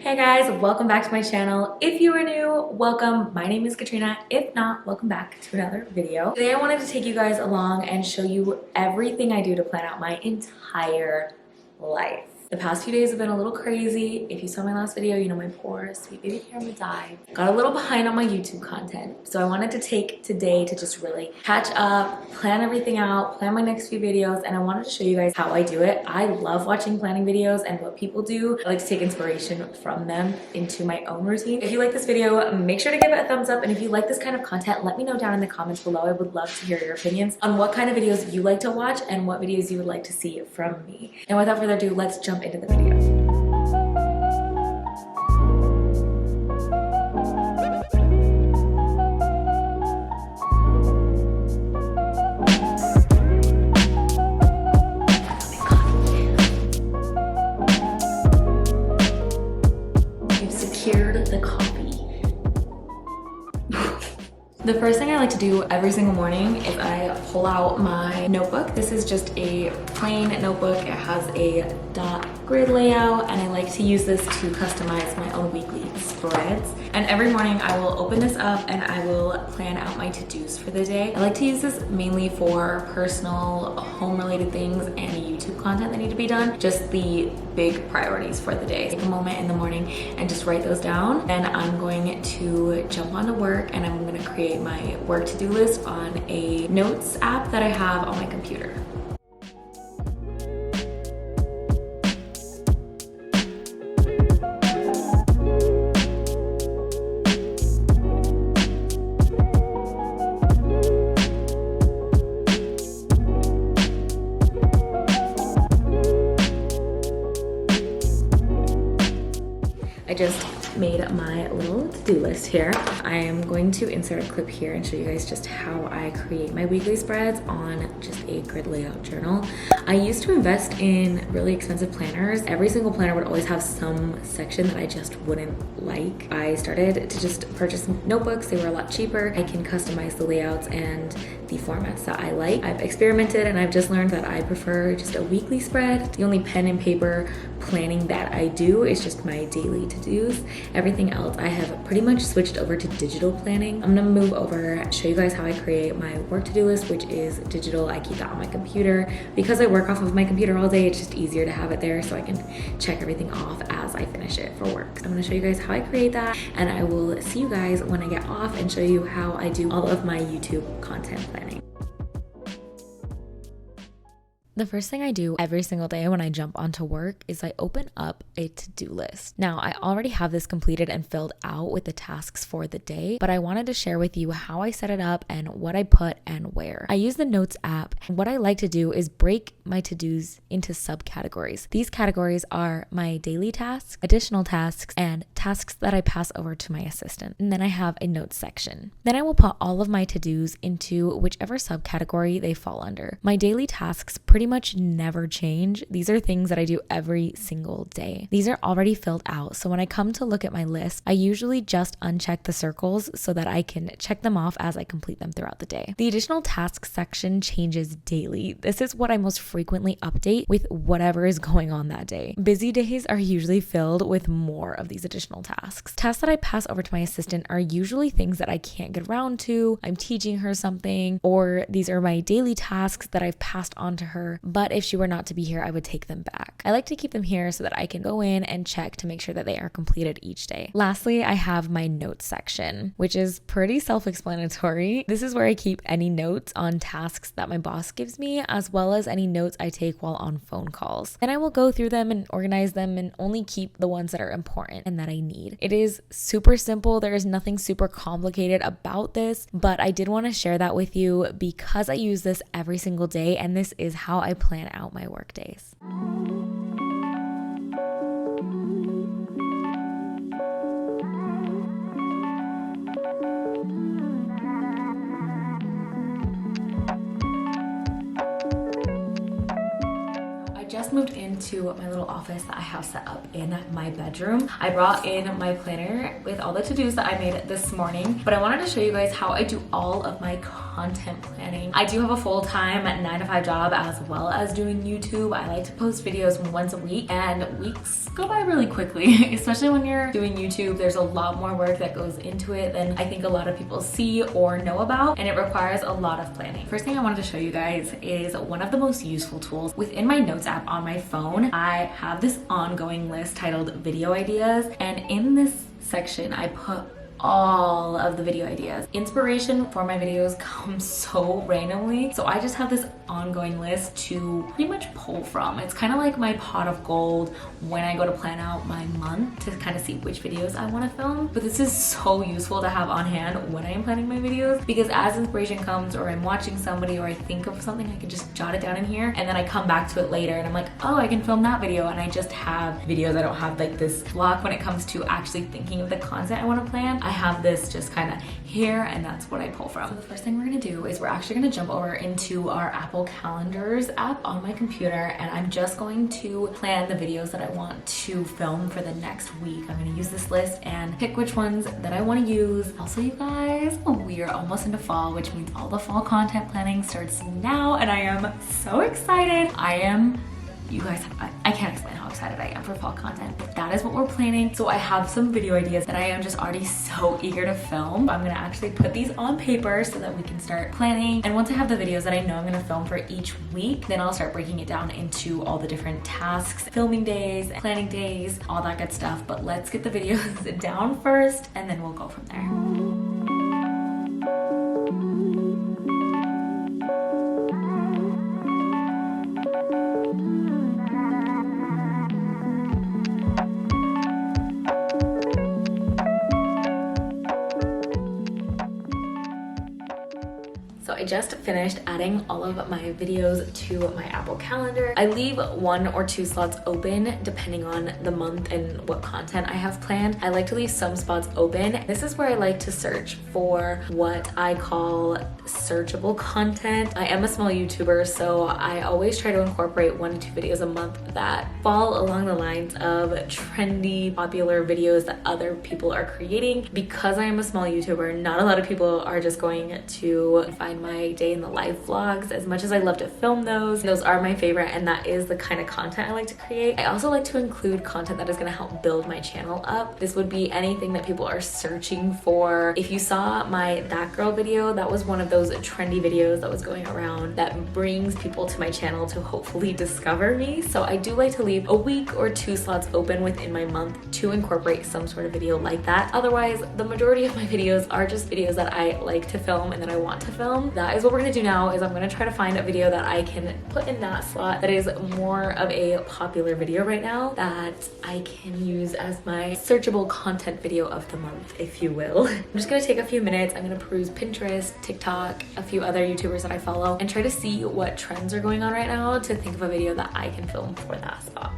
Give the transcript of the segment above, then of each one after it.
Hey guys, welcome back to my channel. If you are new, welcome. My name is Katrina. If not, welcome back to another video. Today I wanted to take you guys along and show you everything I do to plan out my entire life. The past few days have been a little crazy. If you saw my last video, you know my poor sweet baby camera died. Got a little behind on my YouTube content. So I wanted to take today to just really catch up, plan everything out, plan my next few videos, and I wanted to show you guys how I do it. I love watching planning videos and what people do. I like to take inspiration from them into my own routine. If you like this video, make sure to give it a thumbs up. And if you like this kind of content, let me know down in the comments below. I would love to hear your opinions on what kind of videos you like to watch and what videos you would like to see from me. And without further ado, let's jump into the video. We've secured the coffee. The first thing I like to do every single morning is I pull out my notebook. This is just a plain notebook. It has a dot grid layout, and I like to use this to customize my own weekly spreads. And every morning I will open this up and I will plan out my to-dos for the day. I like to use this mainly for personal, home-related things and YouTube content that need to be done. Just the big priorities for the day. Take a moment in the morning and just write those down. Then I'm going to jump onto work and I'm going to create my work to-do list on a notes app that I have on my computer. I just made my little to-do list here. I am going to insert a clip here and show you guys just how I create my weekly spreads on just a grid layout journal. I used to invest in really expensive planners. Every single planner would always have some section that I just wouldn't like. I started to just purchase notebooks. They were a lot cheaper. I can customize the layouts and the formats that I like. I've experimented and I've just learned that I prefer just a weekly spread. The only pen and paper planning that I do is just my daily to-dos. Everything else I have pretty much switched over to digital planning. I'm gonna move over, show you guys how I create my work to-do list, which is digital. I keep that on my computer. Because I work off of my computer all day, it's just easier to have it there so I can check everything off as I finish it for work. So I'm gonna show you guys how I create that, and I will see you guys when I get off and show you how I do all of my YouTube content planning. The first thing I do every single day when I jump onto work is I open up a to-do list. Now, I already have this completed and filled out with the tasks for the day, but I wanted to share with you how I set it up and what I put and where. I use the Notes app, and what I like to do is break my to-dos into subcategories. These categories are my daily tasks, additional tasks, and tasks that I pass over to my assistant. And then I have a notes section. Then I will put all of my to-dos into whichever subcategory they fall under. My daily tasks pretty much never change. These are things that I do every single day. These are already filled out, so when I come to look at my list, I usually just uncheck the circles so that I can check them off as I complete them throughout the day. The additional tasks section changes daily. This is what I most frequently update with whatever is going on that day. Busy days are usually filled with more of these additional tasks. Tasks that I pass over to my assistant are usually things that I can't get around to. I'm teaching her something, or these are my daily tasks that I've passed on to her. But if she were not to be here, I would take them back. I like to keep them here so that I can go in and check to make sure that they are completed each day. Lastly, I have my notes section, which is pretty self-explanatory. This is where I keep any notes on tasks that my boss gives me, as well as any notes I take while on phone calls. Then I will go through them and organize them and only keep the ones that are important and that I need. It is super simple. There is nothing super complicated about this, but I did want to share that with you because I use this every single day, and this is how I plan out my work days. I just moved in into my little office that I have set up in my bedroom. I brought in my planner with all the to-dos that I made this morning, but I wanted to show you guys how I do all of my content planning. I do have a full-time 9-to-5 job as well as doing YouTube. I like to post videos once a week, and weeks go by really quickly, especially when you're doing YouTube. There's a lot more work that goes into it than I think a lot of people see or know about, and it requires a lot of planning. First thing I wanted to show you guys is one of the most useful tools. Within my notes app on my phone, I have this ongoing list titled video ideas, and in this section I put all of the video ideas. Inspiration for my videos comes so randomly, so I just have this ongoing list to pretty much pull from. It's kind of like my pot of gold when I go to plan out my month to kind of see which videos I want to film. But this is so useful to have on hand when I am planning my videos, because as inspiration comes, or I'm watching somebody, or I think of something, I can just jot it down in here, and then I come back to it later and I'm like, oh, I can film that video, and I just have videos. I don't have like this block when it comes to actually thinking of the content I want to plan. I have this just kind of here, and that's what I pull from. So the first thing we're gonna do is we're actually gonna jump over into our Apple Calendars app on my computer, and I'm just going to plan the videos that I want to film for the next week. I'm gonna use this list and pick which ones that I want to use. Also, you guys, we are almost into fall, which means all the fall content planning starts now, and I am so excited. You guys, I can't explain how excited I am for fall content, but that is what we're planning. So I have some video ideas that I am just already so eager to film. I'm gonna actually put these on paper so that we can start planning. And once I have the videos that I know I'm gonna film for each week, then I'll start breaking it down into all the different tasks, filming days, planning days, all that good stuff. But let's get the videos down first, and then we'll go from there. I just finished adding all of my videos to my Apple Calendar. I leave 1 or 2 slots open depending on the month and what content I have planned. I like to leave some spots open. This is where I like to search for what I call searchable content. I am a small YouTuber, so I always try to incorporate 1 to 2 videos a month that fall along the lines of trendy, popular videos that other people are creating. Because I am a small YouTuber, not a lot of people are just going to find my day in the life vlogs. As much as I love to film those are my favorite, and that is the kind of content I like to create. I also like to include content that is going to help build my channel up. This would be anything that people are searching for. If you saw my That Girl video, that was one of those trendy videos that was going around that brings people to my channel to hopefully discover me. So I do like to leave a week or 2 slots open within my month to incorporate some sort of video like that. Otherwise, the majority of my videos are just videos that I like to film and that I want to film. That is what we're gonna do now, is I'm gonna try to find a video that I can put in that slot that is more of a popular video right now that I can use as my searchable content video of the month, if you will. I'm just gonna take a few minutes. I'm gonna peruse Pinterest, TikTok, a few other YouTubers that I follow, and try to see what trends are going on right now to think of a video that I can film for that spot.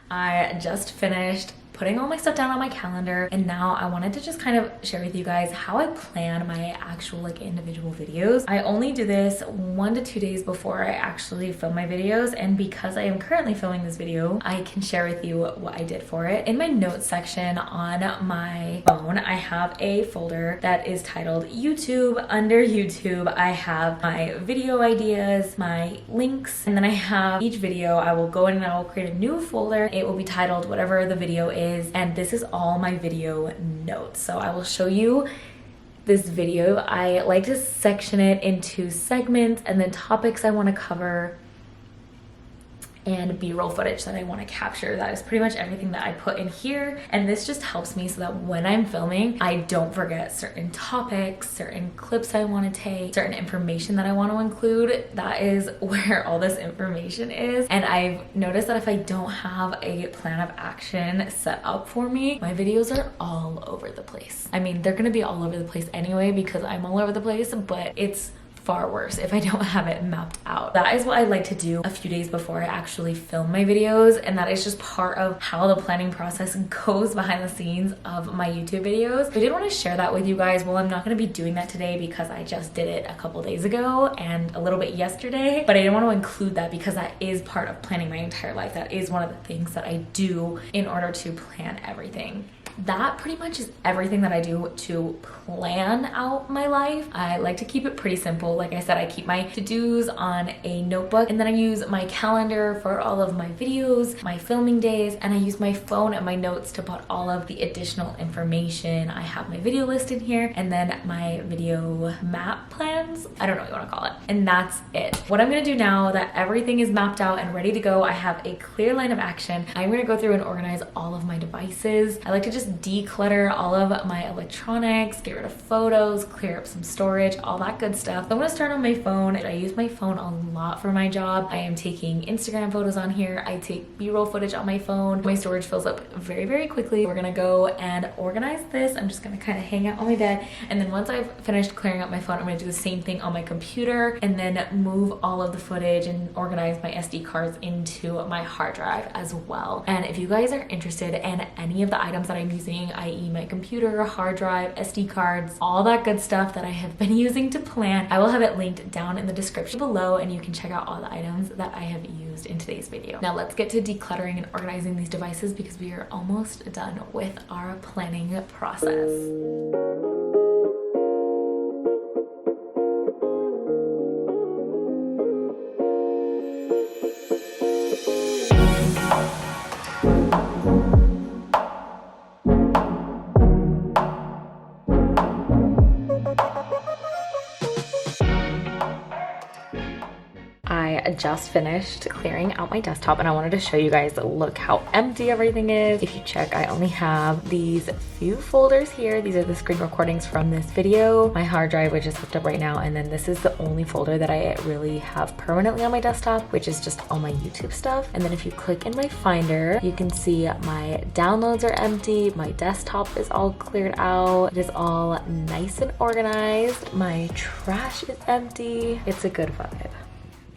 I just finished putting all my stuff down on my calendar, and now I wanted to just kind of share with you guys how I plan my actual individual videos. I only do this 1 to 2 days before I actually film my videos, and because I am currently filming this video, I can share with you what I did for it. In my notes section on my phone, I have a folder that is titled YouTube. Under YouTube, I have my video ideas, my links, and then I have each video. I will go in and I will create a new folder. It will be titled whatever the video is, and this is all my video notes. So I will show you this video. I like to section it into segments and then topics I want to cover. and B-roll footage that I want to capture. That is pretty much everything that I put in here, and this just helps me so that when I'm filming, I don't forget certain topics, certain clips I want to take, certain information that I want to include. That is where all this information is, and I've noticed that if I don't have a plan of action set up for me, my videos are all over the place. I mean, they're gonna be all over the place anyway because I'm all over the place, but it's far worse if I don't have it mapped out. That is what I like to do a few days before I actually film my videos, and that is just part of how the planning process goes behind the scenes of my YouTube videos. I did want to share that with you guys. Well, I'm not going to be doing that today because I just did it a couple days ago and a little bit yesterday, but I didn't want to include that because that is part of planning my entire life. That is one of the things that I do in order to plan everything. That pretty much is everything that I do to plan out my life. I like to keep it pretty simple. Like I said, I keep my to-dos on a notebook, and then I use my calendar for all of my videos, my filming days, and I use my phone and my notes to put all of the additional information. I have my video list in here, and then my video map plans. I don't know what you want to call it. And that's it. What I'm gonna do now that everything is mapped out and ready to go, I have a clear line of action. I'm gonna go through and organize all of my devices. I like to just declutter all of my electronics, get rid of photos, clear up some storage, all that good stuff. So I'm gonna start on my phone. I use my phone a lot for my job. I am taking Instagram photos on here. I take B-roll footage on my phone. My storage fills up very, very quickly. We're gonna go and organize this. I'm just gonna kind of hang out on my bed. And then once I've finished clearing up my phone, I'm gonna do the same thing on my computer and then move all of the footage and organize my SD cards into my hard drive as well. And if you guys are interested in any of the items that I'm using, i.e. my computer, hard drive, SD cards, all that good stuff that I have been using to plan, I will have it linked down in the description below, and you can check out all the items that I have used in today's video. Now let's get to decluttering and organizing these devices because we are almost done with our planning process. I just finished clearing out my desktop and I wanted to show you guys, look how empty everything is. If you check, I only have these few folders here. These are the screen recordings from this video, my hard drive, which is hooked up right now, and then this is the only folder that I really have permanently on my desktop, which is just all my YouTube stuff. And then if you click in my Finder, you can see my downloads are empty, my desktop is all cleared out, it is all nice and organized, my trash is empty. It's a good vibe.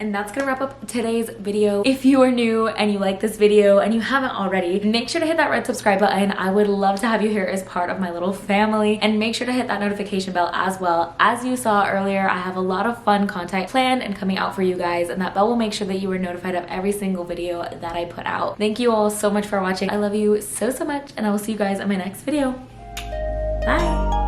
And that's gonna wrap up today's video. If you are new and you like this video and you haven't already, make sure to hit that red subscribe button. I would love to have you here as part of my little family, and make sure to hit that notification bell as well. As you saw earlier, I have a lot of fun content planned and coming out for you guys, and that bell will make sure that you are notified of every single video that I put out. Thank you all so much for watching. I love you so, so much, and I will see you guys in my next video. Bye.